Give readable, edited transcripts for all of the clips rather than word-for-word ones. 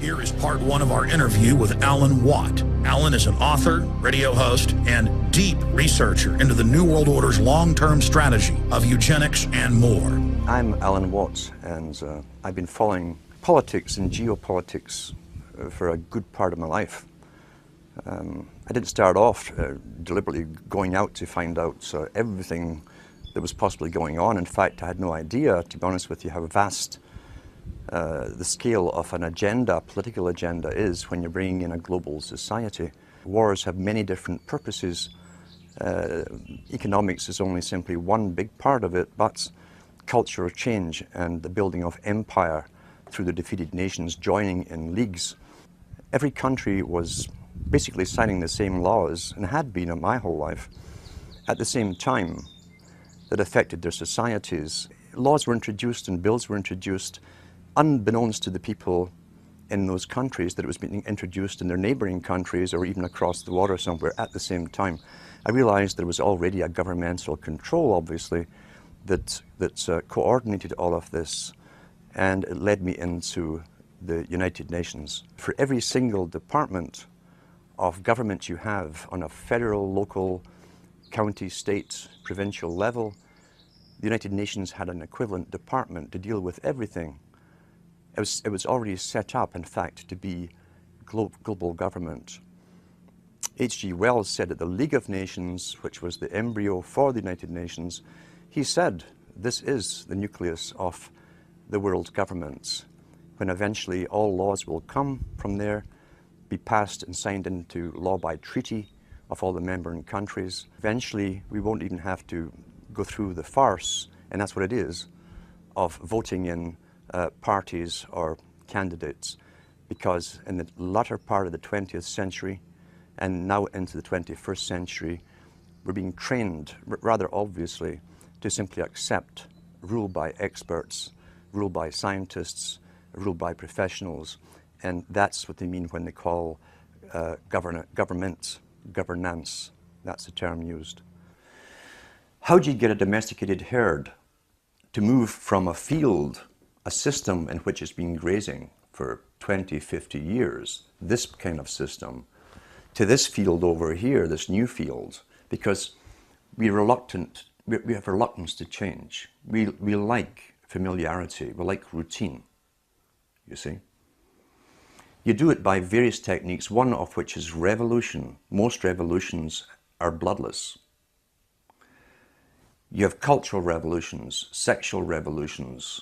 Here is part one of our interview with Alan Watt. Alan is an author, radio host, and deep researcher into the New World Order's long-term strategy of eugenics and more. I'm Alan Watt, and I've been following politics and geopolitics for a good part of my life. I didn't start off deliberately going out to find out everything that was possibly going on. In fact, I had no idea, to be honest with you, how vast the scale of an agenda, political agenda, is when you're bringing in a global society. Wars have many different purposes. Economics is only simply one big part of it, but cultural change and the building of empire through the defeated nations joining in leagues. Every country was basically signing the same laws, and had been my whole life, at the same time, that affected their societies. Laws were introduced and bills were introduced unbeknownst to the people in those countries that it was being introduced in their neighboring countries or even across the water somewhere at the same time. I realized there was already a governmental control, obviously, that coordinated all of this, and it led me into the United Nations. For every single department of government you have on a federal, local, county, state, provincial level, the United Nations had an equivalent department to deal with everything. It was already set up, in fact, to be global government. H.G. Wells said at the League of Nations, which was the embryo for the United Nations, he said, this is the nucleus of the world governments, when eventually all laws will come from there, be passed and signed into law by treaty of all the member countries. Eventually, we won't even have to go through the farce, and that's what it is, of voting in parties or candidates, because in the latter part of the 20th century and now into the 21st century, we're being trained, rather obviously, to simply accept rule by experts, rule by scientists, rule by professionals, and that's what they mean when they call governance. That's the term used. How do you get a domesticated herd to move from a field, a system in which it's been grazing for 20, 50 years, this kind of system, to this field over here, this new field? Because we have reluctance to change. We like familiarity, we like routine, you see. You do it by various techniques, one of which is revolution. Most revolutions are bloodless. You have cultural revolutions, sexual revolutions.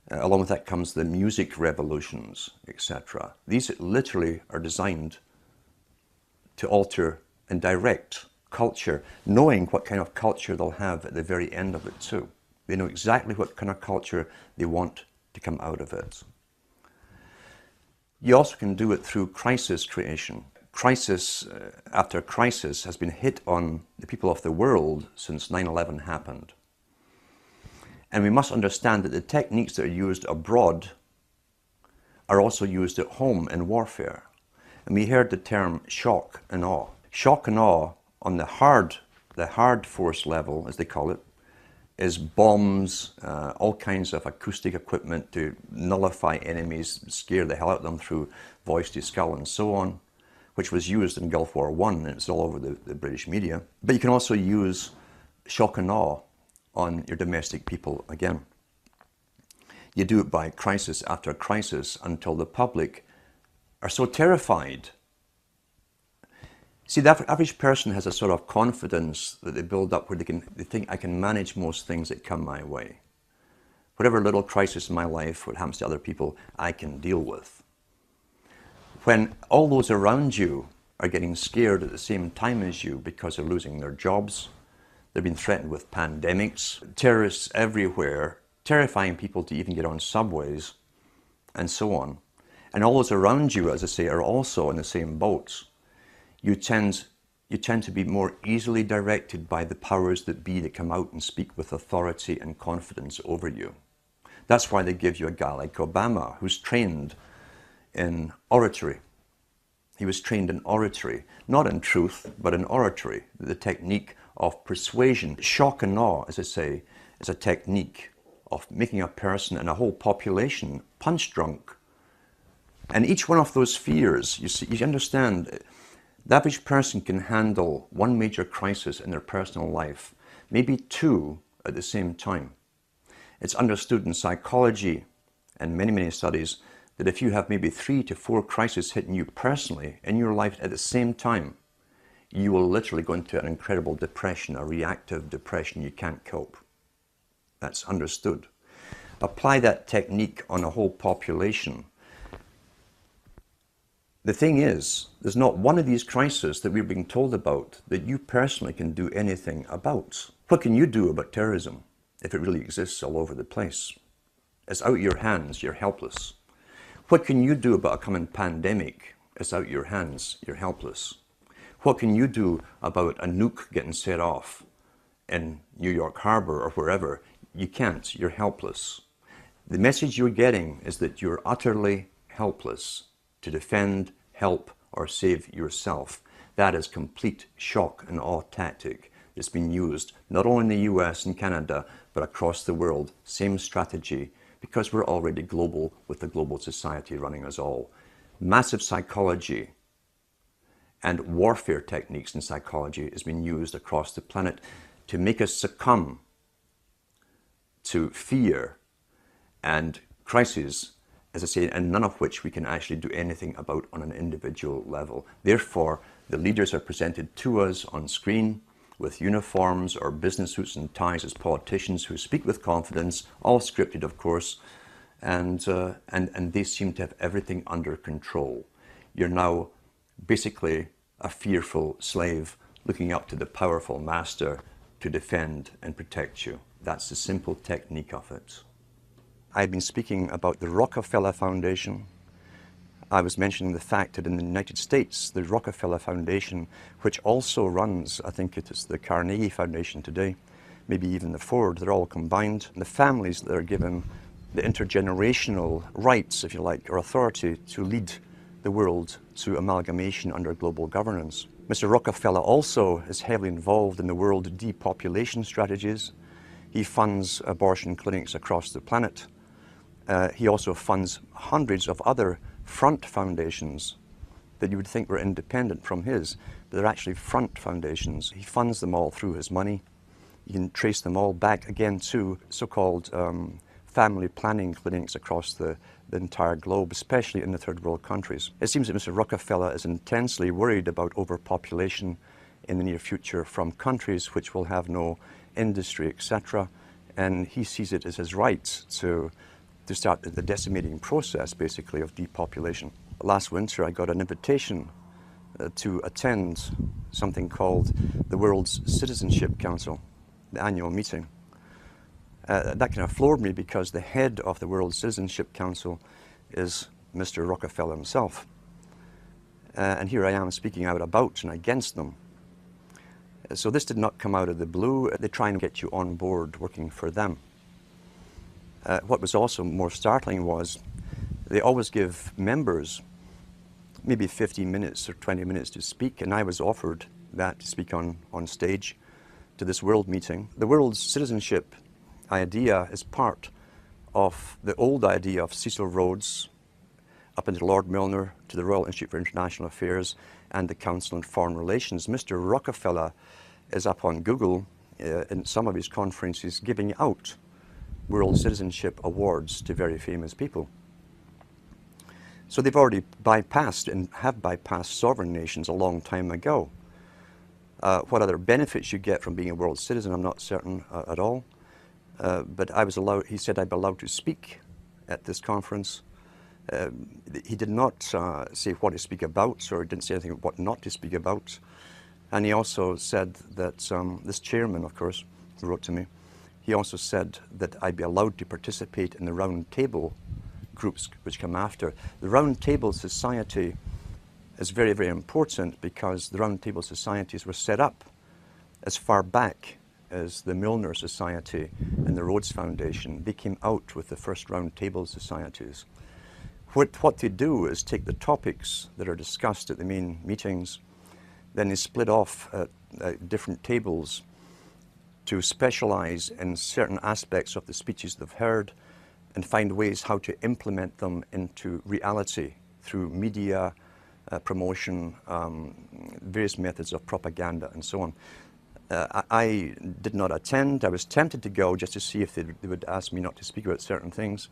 Along with that comes the music revolutions, etc. These literally are designed to alter and direct culture, knowing what kind of culture they'll have at the very end of it too. They know exactly what kind of culture they want to come out of it. You also can do it through crisis creation. Crisis after crisis has been hit on the people of the world since 9/11 happened. And we must understand that the techniques that are used abroad are also used at home in warfare. And we heard the term shock and awe. Shock and awe on the hard force level, as they call it, is bombs, all kinds of acoustic equipment to nullify enemies, scare the hell out of them through voice to skull and so on, which was used in Gulf War I, and it's all over the British media. But you can also use shock and awe on your domestic people again. You do it by crisis after crisis until the public are so terrified. See, the average person has a sort of confidence that they build up where they think, I can manage most things that come my way. Whatever little crisis in my life, what happens to other people, I can deal with. When all those around you are getting scared at the same time as you because they're losing their jobs, they've been threatened with pandemics, terrorists everywhere, terrifying people to even get on subways, and so on. And all those around you, as I say, are also in the same boats. You tend to be more easily directed by the powers that be that come out and speak with authority and confidence over you. That's why they give you a guy like Obama, who's trained in oratory. He was trained in oratory, not in truth, but in oratory, the technique of persuasion. Shock and awe, as I say, is a technique of making a person and a whole population punch drunk And each one of those fears, you understand, the average person can handle one major crisis in their personal life, maybe two at the same time. It's understood in psychology and many, many studies that if you have maybe 3 to 4 crises hitting you personally in your life at the same time, you will literally go into an incredible depression, a reactive depression. You can't cope. That's understood. Apply that technique on a whole population. The thing is, there's not one of these crises that we're being told about that you personally can do anything about. What can you do about terrorism if it really exists all over the place? It's out of your hands, you're helpless. What can you do about a coming pandemic? It's out of your hands, you're helpless. What can you do about a nuke getting set off in New York Harbor or wherever? You can't, you're helpless. The message you're getting is that you're utterly helpless to defend, help, or save yourself. That is complete shock and awe tactic that's been used not only in the US and Canada, but across the world. Same strategy, because we're already global with the global society running us all. Massive psychology and warfare techniques in psychology has been used across the planet to make us succumb to fear and crises, as I say, and none of which we can actually do anything about on an individual level. Therefore, the leaders are presented to us on screen with uniforms or business suits and ties as politicians who speak with confidence, all scripted, of course, and they seem to have everything under control. You're now basically a fearful slave looking up to the powerful master to defend and protect you. That's the simple technique of it. I've been speaking about the Rockefeller Foundation. I was mentioning the fact that in the United States, the Rockefeller Foundation, which also runs, I think it is the Carnegie Foundation today, maybe even the Ford, they're all combined. The families that are given the intergenerational rights, if you like, or authority to lead the world to amalgamation under global governance. Mr. Rockefeller also is heavily involved in the world depopulation strategies. He funds abortion clinics across the planet. He also funds hundreds of other front foundations that you would think were independent from his, but they're actually front foundations. He funds them all through his money. You can trace them all back again to so-called family planning clinics across the entire globe, especially in the third world countries. It seems that Mr. Rockefeller is intensely worried about overpopulation in the near future from countries which will have no industry, etc. And he sees it as his right to start the decimating process, basically, of depopulation. Last winter, I got an invitation to attend something called the World's Citizenship Council, the annual meeting. That kind of floored me because the head of the World Citizenship Council is Mr. Rockefeller himself. And here I am speaking out about and against them. So this did not come out of the blue. They try and get you on board working for them. What was also more startling was they always give members maybe 15 minutes or 20 minutes to speak, and I was offered that to speak on stage to this world meeting. The world's citizenship idea is part of the old idea of Cecil Rhodes up into Lord Milner to the Royal Institute for International Affairs and the Council on Foreign Relations. Mr. Rockefeller is up on Google in some of his conferences giving out World Citizenship Awards to very famous people. So they've already bypassed and have bypassed sovereign nations a long time ago. What other benefits you get from being a world citizen, I'm not certain at all. But I was allowed, he said I'd be allowed to speak at this conference. He did not say what to speak about, or didn't say anything about what not to speak about. And he also said that, this chairman, of course, who wrote to me, he also said that I'd be allowed to participate in the round table groups which come after. The round table society is very, very important because the round table societies were set up as far back as the Milner Society and the Rhodes Foundation. They came out with the first round table societies. What they do is take the topics that are discussed at the main meetings, then they split off different tables to specialize in certain aspects of the speeches they've heard and find ways how to implement them into reality through media, promotion, various methods of propaganda and so on. I did not attend. I was tempted to go just to see if they would ask me not to speak about certain things,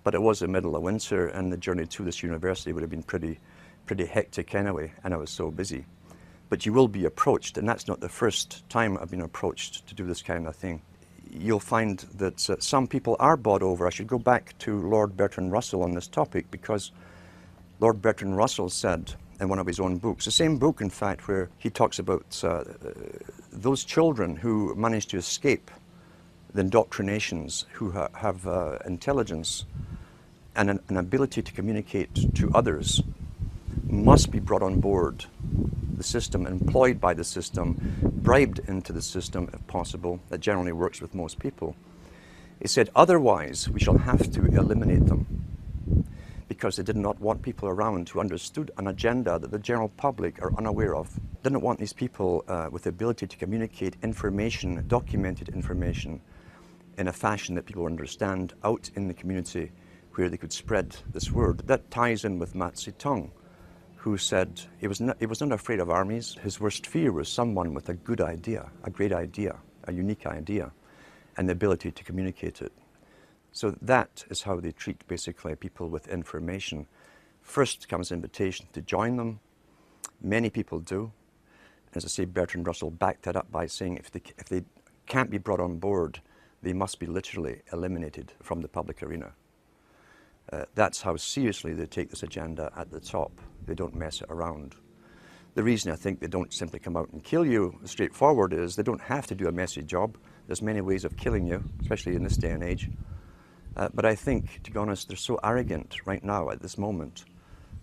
but it was the middle of winter and the journey to this university would have been pretty hectic anyway, and I was so busy. But you will be approached, and that's not the first time I've been approached to do this kind of thing. You'll find that some people are bought over. I should go back to Lord Bertrand Russell on this topic, because Lord Bertrand Russell said in one of his own books, the same book in fact, where he talks about those children who manage to escape the indoctrinations, who have intelligence and an ability to communicate to others, must be brought on board the system, employed by the system, bribed into the system if possible. That generally works with most people. He said, otherwise we shall have to eliminate them, because they did not want people around who understood an agenda that the general public are unaware of. Didn't want these people with the ability to communicate information, documented information, in a fashion that people understand out in the community where they could spread this word. That ties in with Mao Zedong, who said he was not afraid of armies. His worst fear was someone with a good idea, a great idea, a unique idea, and the ability to communicate it. So that is how they treat basically people with information. First comes invitation to join them. Many people do. As I say, Bertrand Russell backed that up by saying if they can't be brought on board, they must be literally eliminated from the public arena. That's how seriously they take this agenda at the top. They don't mess it around. The reason I think they don't simply come out and kill you straightforward is they don't have to do a messy job. There's many ways of killing you, especially in this day and age. But I think, to be honest, they're so arrogant right now at this moment.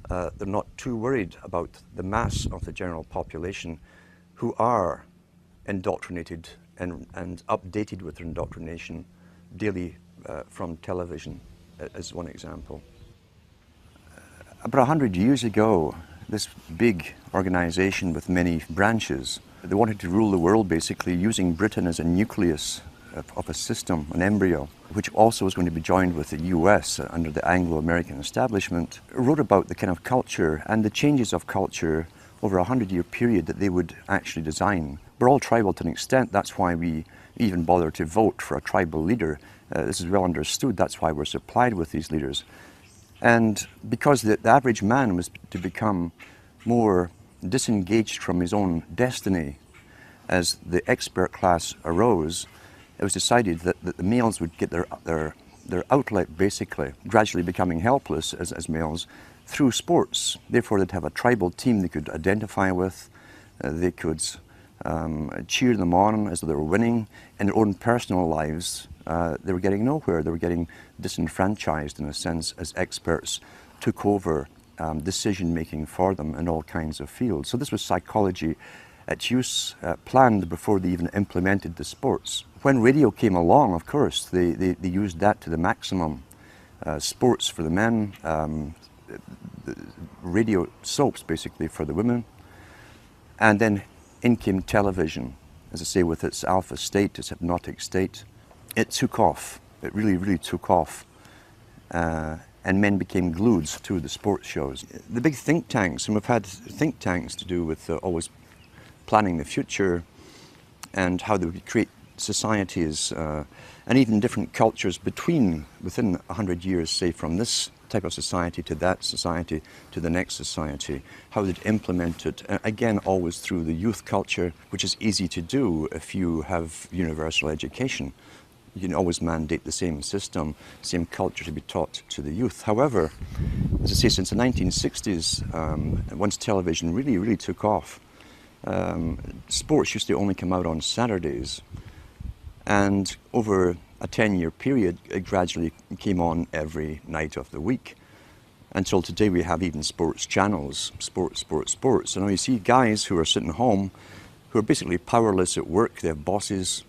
They're not too worried about the mass of the general population who are indoctrinated and updated with their indoctrination daily from television, as one example. About 100 years ago, this big organization with many branches, they wanted to rule the world basically using Britain as a nucleus of a system, an embryo, which also was going to be joined with the US under the Anglo-American establishment, wrote about the kind of culture and the changes of culture over a 100-year period that they would actually design. We're all tribal to an extent. That's why we even bother to vote for a tribal leader. This is well understood. That's why we're supplied with these leaders. And because the average man was to become more disengaged from his own destiny as the expert class arose, it was decided that the males would get their outlet basically, gradually becoming helpless as males, through sports. Therefore they'd have a tribal team they could identify with, they could cheer them on as they were winning. In their own personal lives, they were getting nowhere. They were getting disenfranchised in a sense as experts took over decision-making for them in all kinds of fields. So this was psychology at use, planned before they even implemented the sports. When radio came along, of course, they used that to the maximum. Sports for the men, radio soaps basically for the women, and then in came television, as I say, with its alpha state, its hypnotic state. It took off. It really, really took off. And men became glued to the sports shows. The big think tanks, and we've had think tanks to do with always planning the future and how they would create societies and even different cultures within 100 years, say from this type of society to that society to the next society, how they'd implement it, again always through the youth culture, which is easy to do if you have universal education. You can always mandate the same system, same culture to be taught to the youth. However, as I say, since the 1960s, once television really, really took off, sports used to only come out on Saturdays, and over a 10-year period, it gradually came on every night of the week. Until today we have even sports channels, sports. And now you see guys who are sitting home, who are basically powerless at work. They have bosses.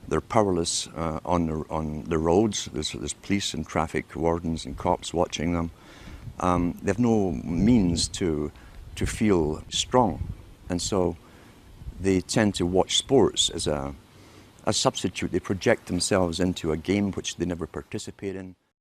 They're powerless on the roads. There's police and traffic wardens and cops watching them. They have no means to feel strong. And so they tend to watch sports as a substitute. They project themselves into a game which they never participate in.